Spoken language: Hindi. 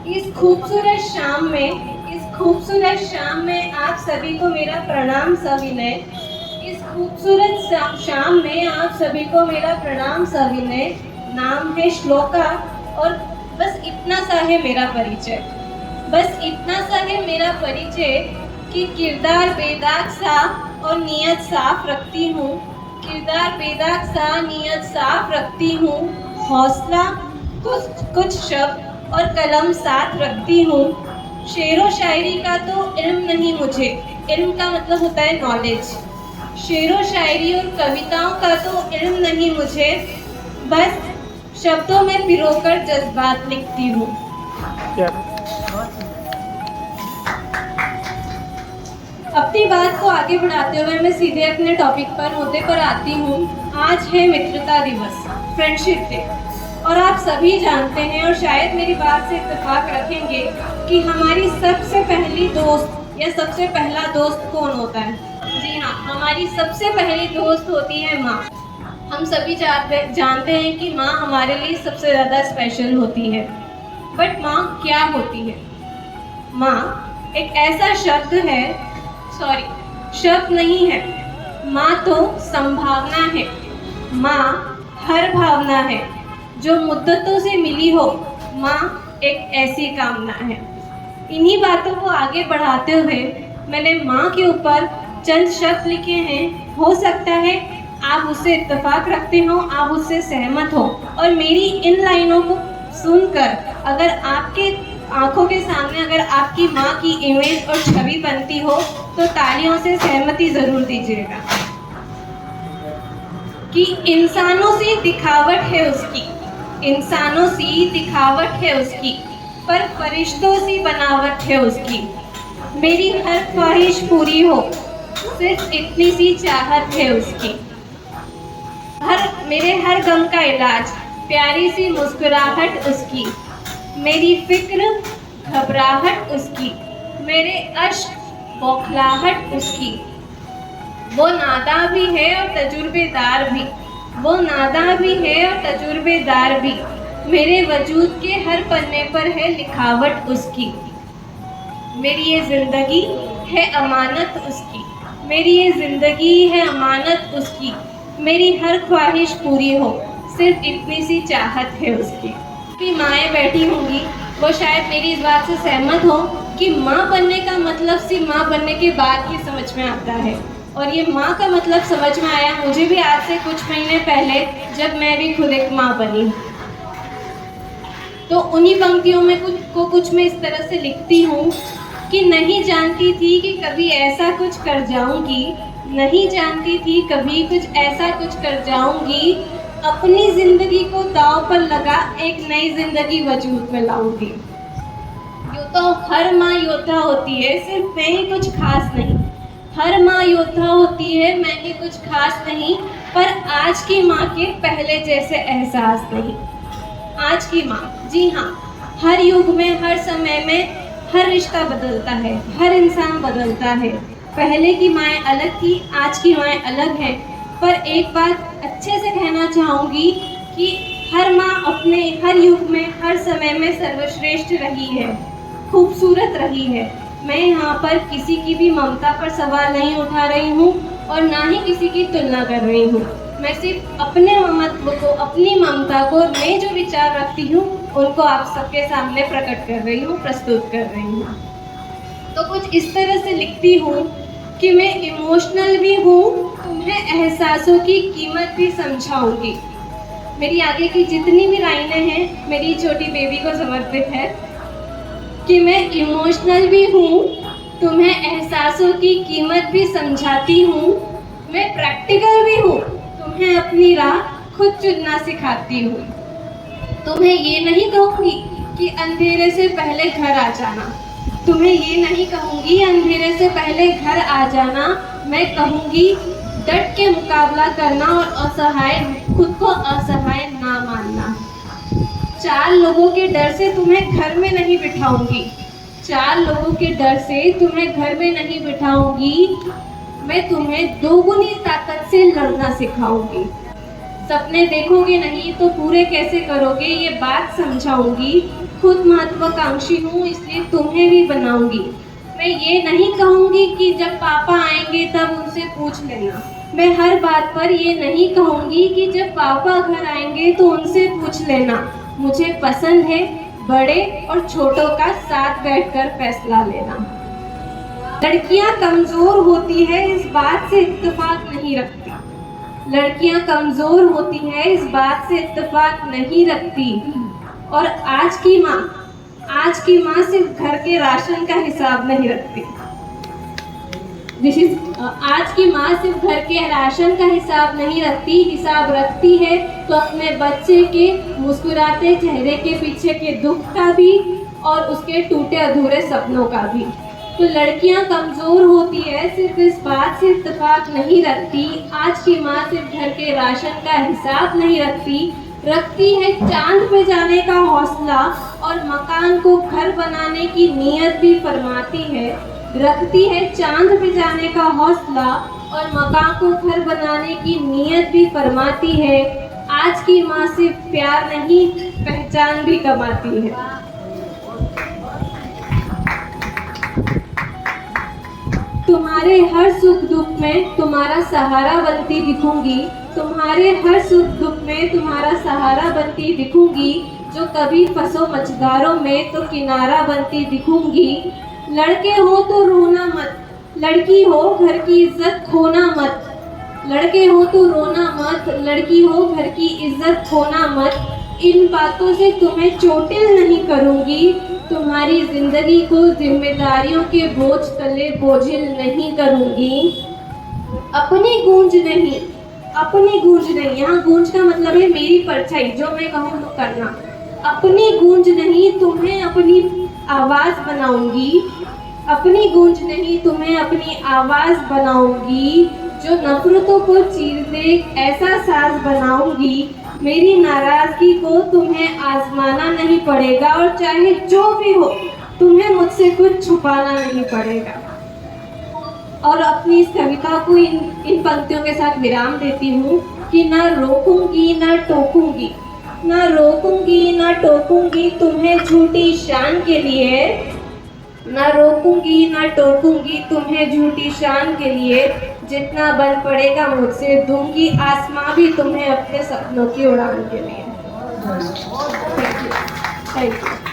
इस खूबसूरत शाम में आप सभी को मेरा प्रणाम सविनय। इस खूबसूरत शाम में आप सभी को मेरा प्रणाम सविनय। नाम है श्लोका और बस इतना सा है मेरा परिचय। बस इतना सा है मेरा परिचय कि किरदार बेदाग सा और नीयत साफ रखती हूँ। किरदार बेदाग सा नीयत साफ रखती हूँ। हौसला कुछ शब्द और कलम साथ रखती हूँ। शेरो शायरी का तो इल्म नहीं मुझे, इल्म का मतलब होता है नॉलेज। शेरो शायरी और कविताओं का तो इल्म नहीं मुझे, बस शब्दों में पिरोकर जज्बात लिखती हूँ। अपनी बात को आगे बढ़ाते हुए मैं सीधे अपने टॉपिक पर मुद्दे पर आती हूँ। आज है मित्रता दिवस, फ्रेंडशिप डे, और आप सभी जानते हैं और शायद मेरी बात से इत्तेफाक रखेंगे कि हमारी सबसे पहली दोस्त या सबसे पहला दोस्त कौन होता है? जी हाँ, हमारी सबसे पहली दोस्त होती है माँ। हम सभी जानते हैं कि माँ हमारे लिए सबसे ज़्यादा स्पेशल होती है। बट माँ क्या होती है? माँ एक ऐसा शब्द है, शब्द नहीं है। माँ तो संभावना है। माँ हर भावना है जो मुद्दतों से मिली हो। माँ एक ऐसी कामना है। इन्हीं बातों को आगे बढ़ाते हुए मैंने माँ के ऊपर चंद शब्द लिखे हैं। हो सकता है आप उससे इत्तेफाक रखते हो, आप उससे सहमत हो, और मेरी इन लाइनों को सुनकर अगर आपके आंखों के सामने अगर आपकी माँ की इमेज और छवि बनती हो तो तालियों से सहमति जरूर दीजिएगा। कि इंसानों से दिखावट है उसकी, इंसानों सी दिखावट है उसकी, पर फरिश्तों सी बनावट है उसकी। मेरी हर ख्वाहिश पूरी हो, सिर्फ इतनी सी चाहत है उसकी। मेरे हर गम का इलाज, प्यारी सी मुस्कुराहट उसकी। मेरी फिक्र घबराहट उसकी, मेरे अश्क बौखलाहट उसकी। वो नादां भी है और तजुर्बेदार भी, वो नादां भी है और तजुर्बेदार भी। मेरे वजूद के हर पन्ने पर है लिखावट उसकी। मेरी ये जिंदगी है अमानत उसकी, मेरी ये जिंदगी है अमानत उसकी। मेरी हर ख्वाहिश पूरी हो, सिर्फ इतनी सी चाहत है उसकी। कि माएँ बैठी होंगी वो शायद मेरी इस बात से सहमत हो कि माँ बनने का मतलब सिर्फ माँ बनने के बाद ही समझ में आता है, और ये माँ का मतलब समझ में आया मुझे भी आज से कुछ महीने पहले, जब मैं भी खुद एक माँ बनी। तो उन्हीं पंक्तियों में कुछ मैं इस तरह से लिखती हूँ कि नहीं जानती थी कि कभी ऐसा कुछ कर जाऊंगी, नहीं जानती थी कभी कुछ ऐसा कुछ कर जाऊंगी। अपनी जिंदगी को दांव पर लगा एक नई जिंदगी वजूद में लाऊंगी। यूँ तो हर माँ योद्धा होती है, सिर्फ मैं ही कुछ खास नहीं। हर माँ योद्धा होती है, मैं ही कुछ खास नहीं, पर आज की माँ के पहले जैसे एहसास नहीं। आज की माँ, जी हाँ, हर युग में, हर समय में हर रिश्ता बदलता है, हर इंसान बदलता है। पहले की माएँ अलग थी, आज की माएँ अलग हैं, पर एक बात अच्छे से कहना चाहूँगी कि हर माँ अपने हर युग में, हर समय में सर्वश्रेष्ठ रही है, खूबसूरत रही है। मैं यहाँ पर किसी की भी ममता पर सवाल नहीं उठा रही हूँ और ना ही किसी की तुलना कर रही हूँ। मैं सिर्फ अपने ममत्व को, अपनी ममता को, मैं जो विचार रखती हूँ उनको आप सबके सामने प्रकट कर रही हूँ, प्रस्तुत कर रही हूँ। तो कुछ इस तरह से लिखती हूँ कि मैं इमोशनल भी हूँ, तुम्हें एहसासों की कीमत भी समझाऊंगी। मेरी आगे की जितनी भी लाइनें हैं मेरी छोटी बेबी को समर्पित है कि मैं इमोशनल भी हूँ, तुम्हें एहसासों की कीमत भी समझाती हूँ। मैं प्रैक्टिकल भी हूँ, तुम्हें अपनी राह खुद चुनना सिखाती हूँ। तुम्हें ये नहीं कहूँगी कि अंधेरे से पहले घर आ जाना, तुम्हें ये नहीं कहूँगी अंधेरे से पहले घर आ जाना। मैं कहूँगी डट के मुकाबला करना और असहाय, खुद को असहाय ना मानना। चार लोगों के डर से तुम्हें घर में नहीं बिठाऊंगी, चार लोगों के डर से तुम्हें घर में नहीं बिठाऊंगी। मैं तुम्हें दोगुनी ताकत से लड़ना सिखाऊंगी। सपने देखोगे नहीं तो पूरे कैसे करोगे ये बात समझाऊंगी। खुद महत्वाकांक्षी हूँ, इसलिए तुम्हें भी बनाऊंगी। मैं ये नहीं कहूँगी कि जब पापा आएंगे तब उनसे पूछ लेना। मैं हर बात पर ये नहीं कहूँगी कि जब पापा घर आएंगे तो उनसे पूछ लेना। मुझे पसंद है बड़े और छोटों का साथ बैठकर फैसला लेना। लड़कियां कमजोर होती है इस बात से इत्तेफाक नहीं रखती। लड़कियां कमजोर होती है इस बात से इत्तेफाक नहीं रखती। और आज की माँ सिर्फ घर के राशन का हिसाब नहीं रखती। आज की माँ सिर्फ घर के राशन का हिसाब नहीं रखती, हिसाब रखती है तो अपने बच्चे के मुस्कुराते चेहरे के पीछे के दुख का भी और उसके टूटे अधूरे सपनों का भी। तो लड़कियां कमजोर होती है सिर्फ इस बात से इत्तेफाक नहीं रखती। आज की माँ सिर्फ घर के राशन का हिसाब नहीं रखती है चांद पे जाने का हौसला और मकान को घर बनाने की नीयत भी फरमाती है। रखती है चांद पे जाने का हौसला और मकान को घर बनाने की नीयत भी फरमाती है। आज की माँ सिर्फ प्यार नहीं पहचान भी कमाती है। तुम्हारे हर सुख दुख में तुम्हारा सहारा बनती दिखूंगी। तुम्हारे हर सुख दुख में तुम्हारा सहारा बनती दिखूंगी। जो कभी फंसो मझधारों में तो किनारा बनती दिखूंगी। लड़के हो तो रोना मत, लड़की हो घर की इज्जत खोना मत। लड़के हो तो रोना मत, लड़की हो घर की इज्जत खोना मत। इन बातों से तुम्हें चोटिल नहीं करूंगी। तुम्हारी जिंदगी को जिम्मेदारियों के बोझ तले बोझिल नहीं करूंगी। अपनी गूंज नहीं, यहाँ गूंज का मतलब है मेरी परछाई, जो मैं कहूँ वो करना। अपनी गूंज नहीं तुम्हें अपनी आवाज बनाऊंगी। अपनी गूंज नहीं तुम्हें अपनी आवाज बनाऊंगी। जो नफरतों को चीर दे ऐसा साज बनाऊंगी। मेरी नाराजगी को तुम्हें आजमाना नहीं पड़ेगा और चाहे जो भी हो तुम्हें मुझसे कुछ छुपाना नहीं पड़ेगा। और अपनी इस कविता को इन पंक्तियों के साथ विराम देती हूँ कि ना रोकूंगी ना टोकूंगी, ना रोकूंगी ना टोकूंगी तुम्हें झूठी शान के लिए। ना रोकूंगी ना टोकूंगी तुम्हें झूठी शान के लिए। जितना बल पड़ेगा मुझसे दूंगी आसमां भी तुम्हें अपने सपनों की उड़ान के लिए। Thank you.